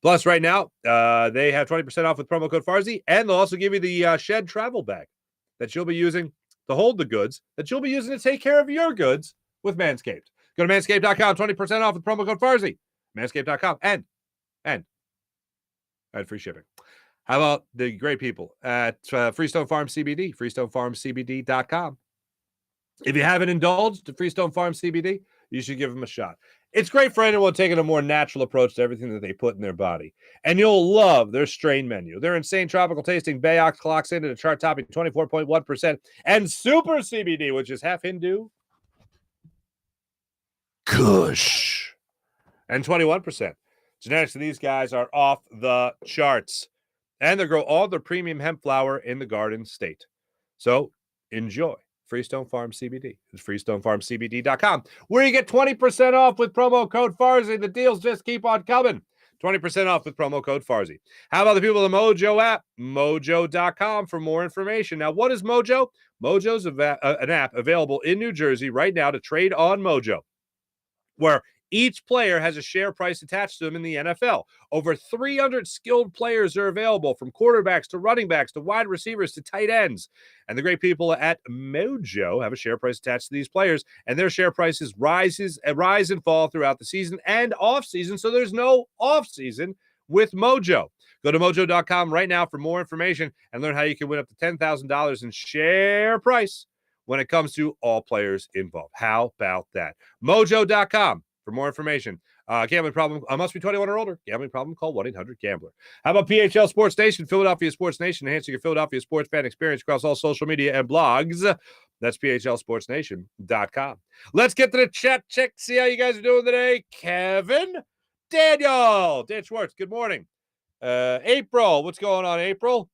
Plus, right now, they have 20% off with promo code Farzy, and they'll also give you the Shed travel bag that you'll be using to hold the goods, that you'll be using to take care of your goods with Manscaped. Go to Manscaped.com, 20% off with promo code Farzy. Manscaped.com, and free shipping. How about the great people at Freestone Farm CBD, FreestoneFarmCBD.com. If you haven't indulged to Freestone Farm CBD, you should give them a shot. It's great for anyone taking a more natural approach to everything that they put in their body. And you'll love their strain menu. Their insane tropical tasting Bayox clocks in at a chart topping 24.1%. And Super CBD, which is half Hindu, Kush, and 21%. Genetics of these guys are off the charts. And they grow all their premium hemp flower in the Garden State. So enjoy Freestone Farm CBD. It's FreestoneFarmCBD.com, where you get 20% off with promo code Farzy. The deals just keep on coming. 20% off with promo code Farzy. How about the people of the Mojo app? Mojo.com for more information. Now, what is Mojo? Mojo's an app available in New Jersey right now to trade on Mojo, where each player has a share price attached to them in the NFL. Over 300 skilled players are available, from quarterbacks to running backs to wide receivers to tight ends. And the great people at Mojo have a share price attached to these players, and their share prices rise and fall throughout the season and off season, so there's no off season with Mojo. Go to Mojo.com right now for more information and learn how you can win up to $10,000 in share price when it comes to all players involved. How about that? Mojo.com. For more information, gambling problem, must be 21 or older. Gambling problem, call 1-800-GAMBLER. How about PHL Sports Nation, Philadelphia Sports Nation, enhancing your Philadelphia sports fan experience across all social media and blogs. That's PHLSportsNation.com. Let's get to the chat check, see how you guys are doing today. Kevin, Dan Schwartz, good morning. April, what's going on, April?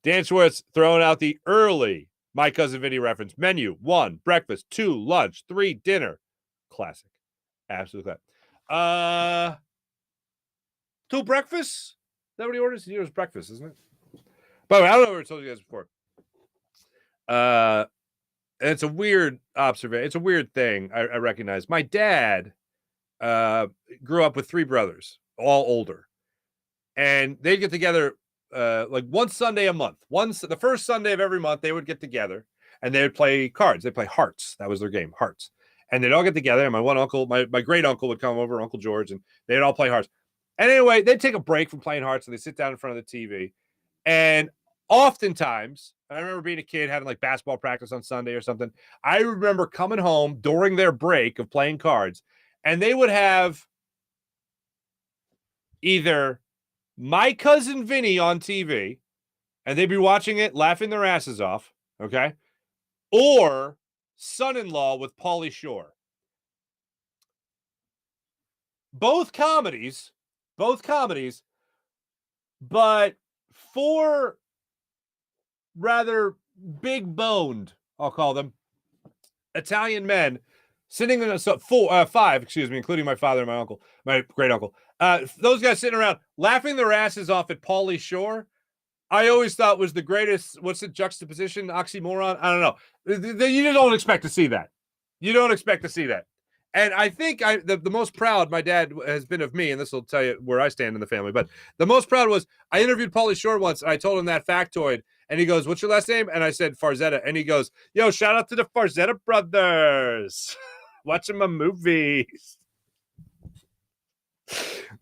Dan Schwartz throwing out the early My Cousin Vinny reference. Menu: 1, breakfast; 2, lunch; 3, dinner. Classic. Absolutely. 2 breakfasts? Is that what he orders? He orders breakfast, isn't it? By the way, I don't know if I told you guys before. And it's a weird observation. It's a weird thing I recognize. My dad grew up with 3 brothers, all older. And they'd get together like one Sunday a month. The first Sunday of every month, they would get together and they would play cards. They'd play Hearts. That was their game, Hearts. And they'd all get together. And my one uncle, my great uncle would come over, Uncle George, and they'd all play Hearts. And anyway, they'd take a break from playing Hearts and they'd sit down in front of the TV. And oftentimes, I remember being a kid having like basketball practice on Sunday or something. I remember coming home during their break of playing cards, and they would have either My Cousin Vinny on TV, and they'd be watching it, laughing their asses off, okay? Or Son-in-Law with Pauly Shore. Both comedies, but 4 rather big-boned, I'll call them, Italian men sitting in 5, including my father and my uncle, my great uncle. Those guys sitting around laughing their asses off at Pauly Shore, I always thought was the greatest. What's the juxtaposition, oxymoron? I don't know. You don't expect to see that. You don't expect to see that. And I think the most proud my dad has been of me, and this will tell you where I stand in the family, but the most proud was I interviewed Pauly Shore once, and I told him that factoid, and he goes, "What's your last name?" And I said, "Farzetta." And he goes, "Yo, shout out to the Farzetta brothers. Watching my movies."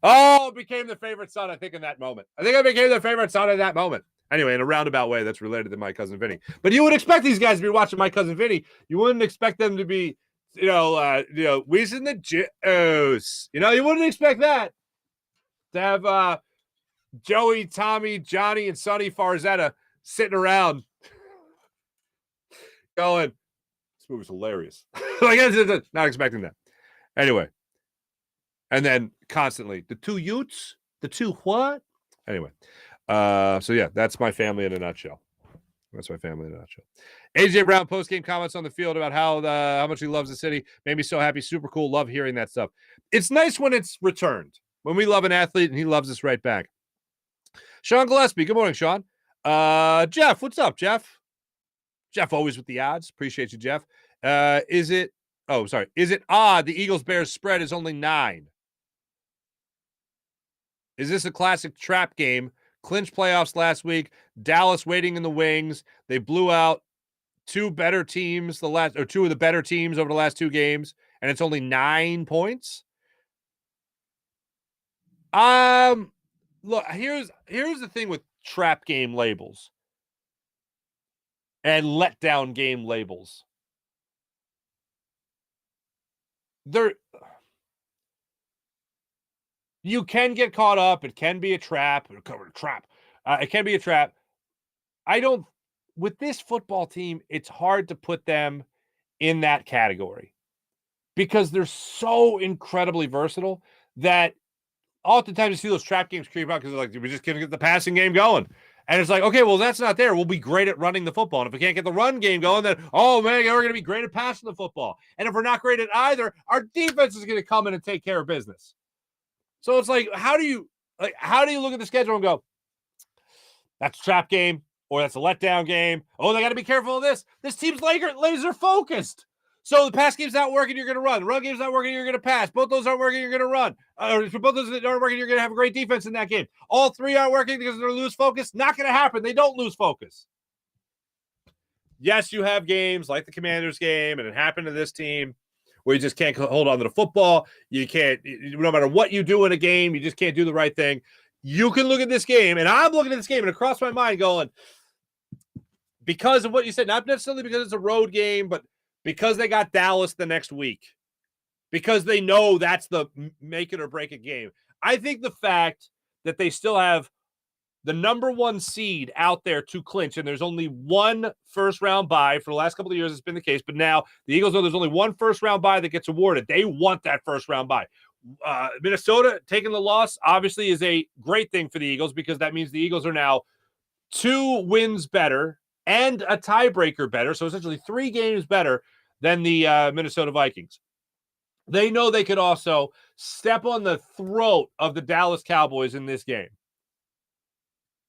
Oh, became the favorite son, I think, in that moment. I think I became the favorite son in that moment. Anyway, in a roundabout way, that's related to My Cousin Vinny. But you would expect these guys to be watching My Cousin Vinny. You wouldn't expect them to be, Weez in the Juice. You wouldn't expect that. To have Joey, Tommy, Johnny, and Sonny Farzetta sitting around going, this movie's hilarious. Not expecting that. Anyway. And then constantly, the two Utes? The two what? Anyway. So yeah, that's my family in a nutshell. AJ Brown post-game comments on the field about how much he loves the city. Made me so happy. Super cool. Love hearing that stuff. It's nice when it's returned. When we love an athlete and he loves us right back. Sean Gillespie. Good morning, Sean. Jeff, what's up, Jeff? Jeff always with the odds. Appreciate you, Jeff. Is it odd the Eagles-Bears spread is only 9? Is this a classic trap game? Clinch playoffs last week. Dallas waiting in the wings. They blew out two of the better teams over the last 2 games, and it's only 9 points. Look, here's the thing with trap game labels and letdown game labels. You can get caught up. It can be a trap. It can be a trap. With this football team, it's hard to put them in that category because they're so incredibly versatile that oftentimes you see those trap games creep out because they're like, we're just going to get the passing game going. And it's like, okay, well, that's not there. We'll be great at running the football. And if we can't get the run game going, then, oh, man, we're going to be great at passing the football. And if we're not great at either, our defense is going to come in and take care of business. So it's like, how do you look at the schedule and go, that's a trap game or that's a letdown game? Oh, they got to be careful of this. This team's laser focused. So the pass game's not working, you're going to run. The run game's not working, you're going to pass. Both those aren't working, you're going to run. Both those aren't working, you're going to have a great defense in that game. All 3 aren't working because they're lose focus. Not going to happen. They don't lose focus. Yes, you have games like the Commanders game, and it happened to this team, where you just can't hold on to the football. You can't, no matter what you do in a game, you just can't do the right thing. You can look at this game, and I'm looking at this game, and across my mind going, because of what you said, not necessarily because it's a road game, but because they got Dallas the next week, because they know that's the make it or break it game. I think the fact that they still have the number 1 seed out there to clinch, and there's only 1 first-round bye. For the last couple of years, it's been the case, but now the Eagles know there's only 1 first-round bye that gets awarded. They want that first-round bye. Minnesota taking the loss obviously is a great thing for the Eagles because that means the Eagles are now 2 wins better and a tiebreaker better, so essentially 3 games better than the Minnesota Vikings. They know they could also step on the throat of the Dallas Cowboys in this game.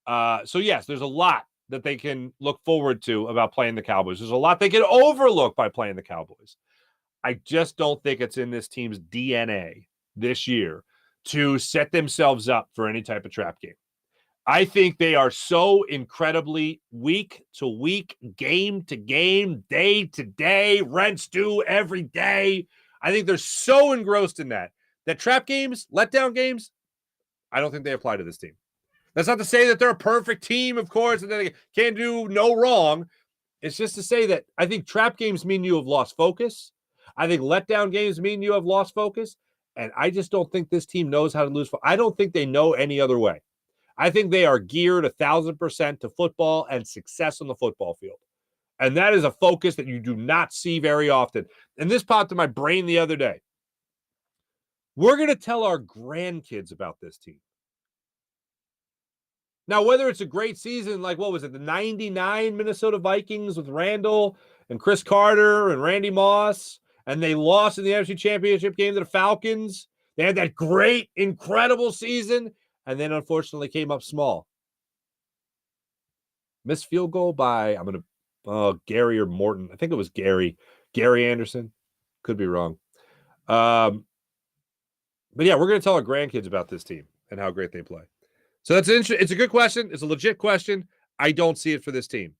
So yes, there's a lot that they can look forward to about playing the Cowboys. There's a lot they can overlook by playing the Cowboys. I just don't think it's in this team's DNA this year to set themselves up for any type of trap game. I think they are so incredibly week to week, game to game, day to day, rents due every day. I think they're so engrossed in that trap games, letdown games, I don't think they apply to this team. That's not to say that they're a perfect team, of course, and they can't do no wrong. It's just to say that I think trap games mean you have lost focus. I think letdown games mean you have lost focus. And I just don't think this team knows how to lose. I don't think they know any other way. I think they are geared 1,000% to football and success on the football field. And that is a focus that you do not see very often. And this popped in my brain the other day. We're going to tell our grandkids about this team. Now, whether it's a great season, like what was it, the 99 Minnesota Vikings with Randall and Chris Carter and Randy Moss, and they lost in the NFC Championship game to the Falcons. They had that great, incredible season, and then unfortunately came up small. Missed field goal by, Gary or Morton. I think it was Gary Anderson. Could be wrong. But yeah, we're going to tell our grandkids about this team and how great they play. So that's it's a good question. It's a legit question. I don't see it for this team.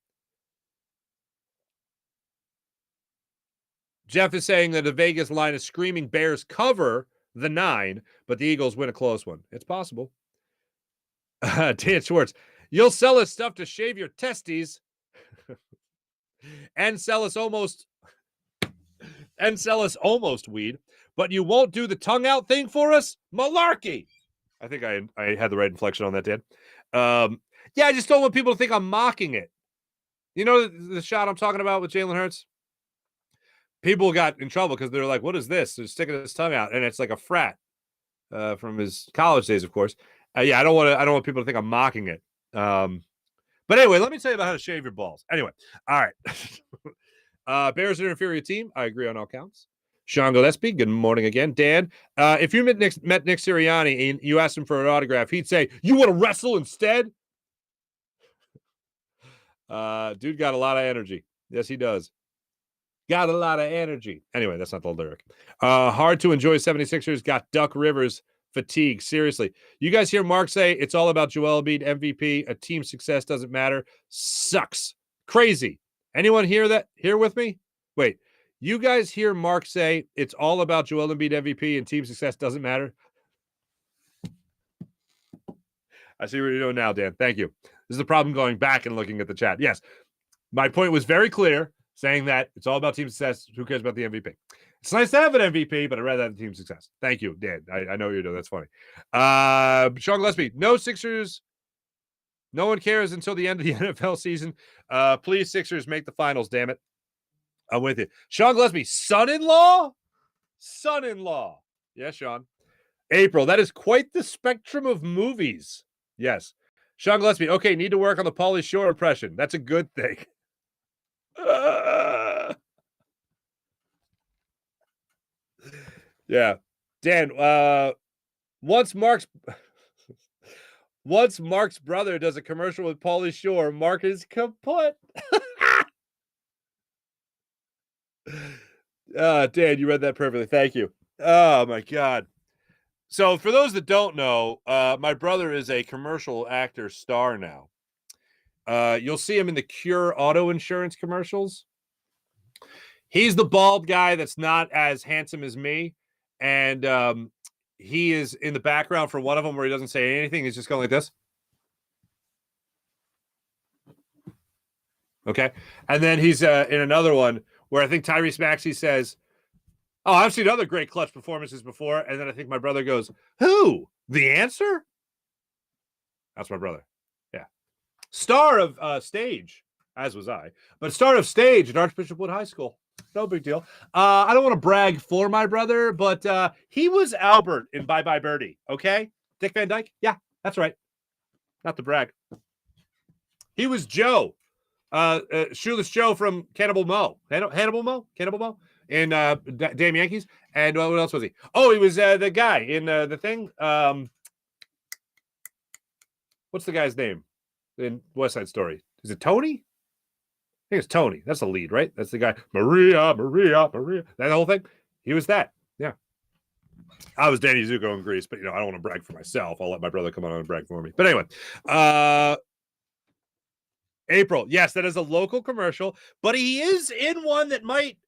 Jeff is saying that the Vegas line is screaming Bears cover the 9, but the Eagles win a close one. It's possible. Dan Schwartz, you'll sell us stuff to shave your testes and sell us almost weed, but you won't do the tongue out thing for us? Malarkey. I think I had the right inflection on that, Dan. Yeah, I just don't want people to think I'm mocking it. You know the shot I'm talking about with Jalen Hurts? People got in trouble because they're like, what is this? They're sticking his tongue out, and it's like a frat from his college days, of course. Yeah, I don't want people to think I'm mocking it. But anyway, let me tell you about how to shave your balls. Anyway, all right. Bears are an inferior team. I agree on all counts. Sean Gillespie, good morning again. Dan, if you met Nick Sirianni and you asked him for an autograph, he'd say, you want to wrestle instead? Dude got a lot of energy. Yes, he does. Got a lot of energy. Anyway, that's not the lyric. Hard to enjoy 76ers. Got Duck Rivers fatigue. Seriously. You guys hear Mark say it's all about Joel Embiid MVP. A team success doesn't matter. Sucks. Crazy. Anyone hear that? Here with me? Wait. You guys hear Mark say it's all about Joel Embiid MVP and team success doesn't matter? I see what you're doing now, Dan. Thank you. This is the problem going back and looking at the chat. Yes. My point was very clear, saying that it's all about team success. Who cares about the MVP? It's nice to have an MVP, but I'd rather have the team success. Thank you, Dan. I know what you're doing. That's funny. Sean Gillespie, no Sixers. No one cares until the end of the NFL season. Please, Sixers, make the finals, damn it. I'm with you. Sean Gillespie, son-in-law? Son-in-law. Yes, Sean. April, that is quite the spectrum of movies. Yes. Sean Gillespie, okay, need to work on the Pauly Shore impression. That's a good thing. Yeah. Dan, once Mark's brother does a commercial with Pauly Shore, Mark is kaput. Dan, you read that perfectly. Thank you. Oh my God. So for those that don't know, my brother is a commercial actor star now. You'll see him in the Cure auto insurance commercials. He's the bald guy that's not as handsome as me. And he is in the background for one of them where he doesn't say anything. He's just going like this. Okay. And then he's in another one where I think Tyrese Maxey says, oh, I've seen other great clutch performances before. And then I think my brother goes, who? The Answer? That's my brother. Yeah. Star of stage, as was I, but star of stage at Archbishop Wood High School. No big deal. I don't want to brag for my brother, but he was Albert in Bye Bye Birdie. Okay. Dick Van Dyke. Yeah, that's right. Not to brag. He was Joe. Shoeless Joe from Cannibal Mo. Cannibal Mo in Damn Yankees. And what else was he? Oh, he was the guy in the thing. What's the guy's name in West Side Story? Is it Tony? I think it's Tony. That's the lead, right? That's the guy. Maria. That whole thing. He was that. Yeah. I was Danny Zuko in Greece, but I don't want to brag for myself. I'll let my brother come on and brag for me. But anyway, April. Yes, that is a local commercial, but he is in one that might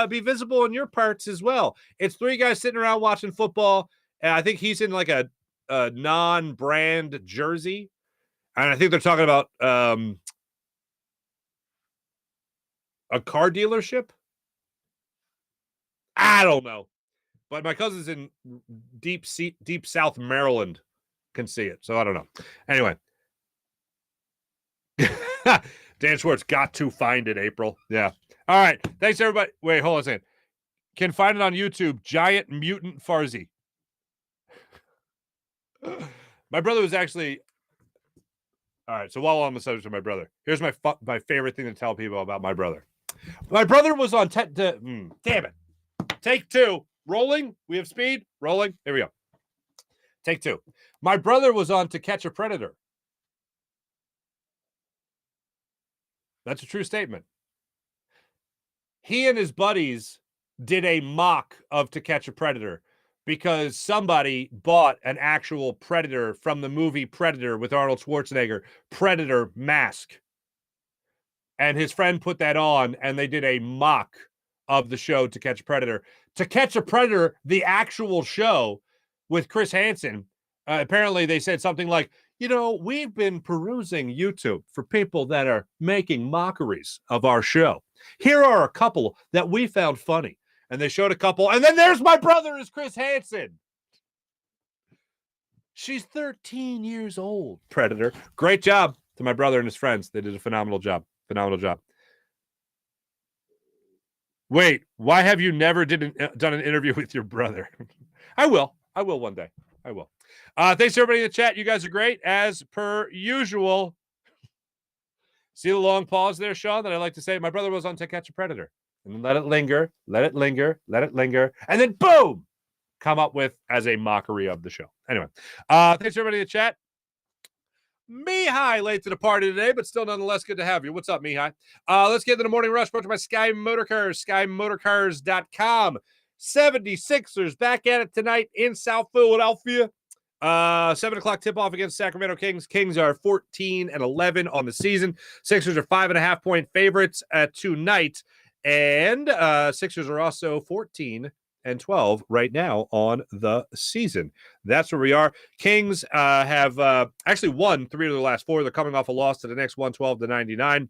be visible in your parts as well. It's three guys sitting around watching football, and I think he's in like a non-brand jersey, and I think they're talking about a car dealership. I don't know, but my cousin's in deep South Maryland can see it, so I don't know. Anyway. Dan Schwartz got to find it, April. Yeah. All right. Thanks, everybody. Wait, hold on a second. Can find it on YouTube. Giant Mutant Farzi. My brother was actually... All right. So while I'm on the subject of my brother, here's my favorite thing to tell people about my brother. My brother was on... damn it. Take two. Rolling. We have speed. Rolling. Here we go. Take two. My brother was on To Catch a Predator. That's a true statement. He and his buddies did a mock of To Catch a Predator because somebody bought an actual Predator from the movie Predator with Arnold Schwarzenegger, Predator mask. And his friend put that on, and they did a mock of the show To Catch a Predator. To Catch a Predator, the actual show with Chris Hansen, apparently they said something like, we've been perusing YouTube for people that are making mockeries of our show. Here are a couple that we found funny. And they showed a couple, and then there's my brother is Chris Hansen. She's 13 years old, Predator. Great job to my brother and his friends. They did a phenomenal job. Phenomenal job. Wait, why have you never done an interview with your brother? I will one day. I will. Thanks everybody in the chat. You guys are great as per usual. See the long pause there, Sean, that I like to say? My brother was on To Catch a Predator. And let it linger, let it linger, let it linger. And then boom, come up with as a mockery of the show. Anyway, thanks everybody in the chat. Mihai late to the party today, but still nonetheless good to have you. What's up, Mihai? Let's get into the morning rush brought to you by Sky Motorcars, skymotorcars.com. 76ers back at it tonight in South Philadelphia. 7 o'clock tip-off against Sacramento Kings. Kings are 14-11 on the season. Sixers are 5.5-point favorites tonight. And Sixers are also 14-12 right now on the season. That's where we are. Kings have actually won 3 of their last 4. They're coming off a loss to the Knicks, 112-99.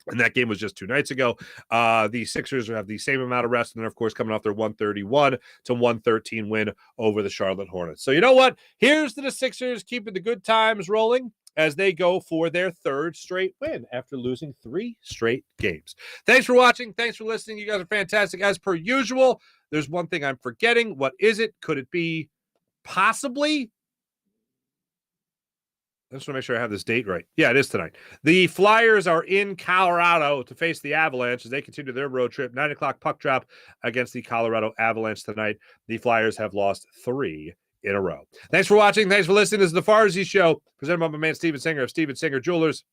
And that game was just 2 nights ago. The Sixers have the same amount of rest, and they're, of course, coming off their 131-113 win over the Charlotte Hornets. So you know what? Here's to the Sixers keeping the good times rolling as they go for their 3rd straight win after losing 3 straight games. Thanks for watching. Thanks for listening. You guys are fantastic. As per usual, there's one thing I'm forgetting. What is it? Could it be possibly? I just want to make sure I have this date right. Yeah, it is tonight. The Flyers are in Colorado to face the Avalanche as they continue their road trip. 9 o'clock puck drop against the Colorado Avalanche tonight. The Flyers have lost 3 in a row. Thanks for watching. Thanks for listening. This is the Farzy Show, presented by my man Steven Singer of Steven Singer Jewelers.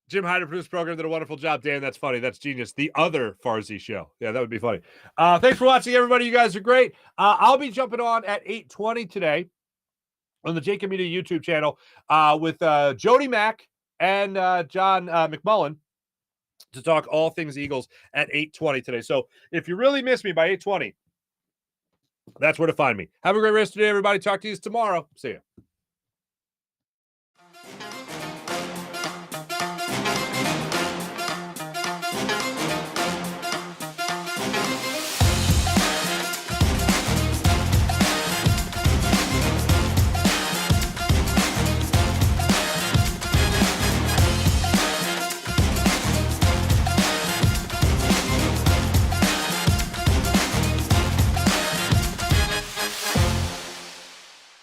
Jim Hyder produced the program, did a wonderful job. Dan, that's funny. That's genius. The other Farzy Show. Yeah, that would be funny. Thanks for watching, everybody. You guys are great. I'll be jumping on at 8:20 today on the Jacob Media YouTube channel with Jody Mack and John McMullen to talk all things Eagles at 8:20 today. So if you really miss me by 8:20, that's where to find me. Have a great rest of the day, everybody. Talk to you tomorrow. See ya.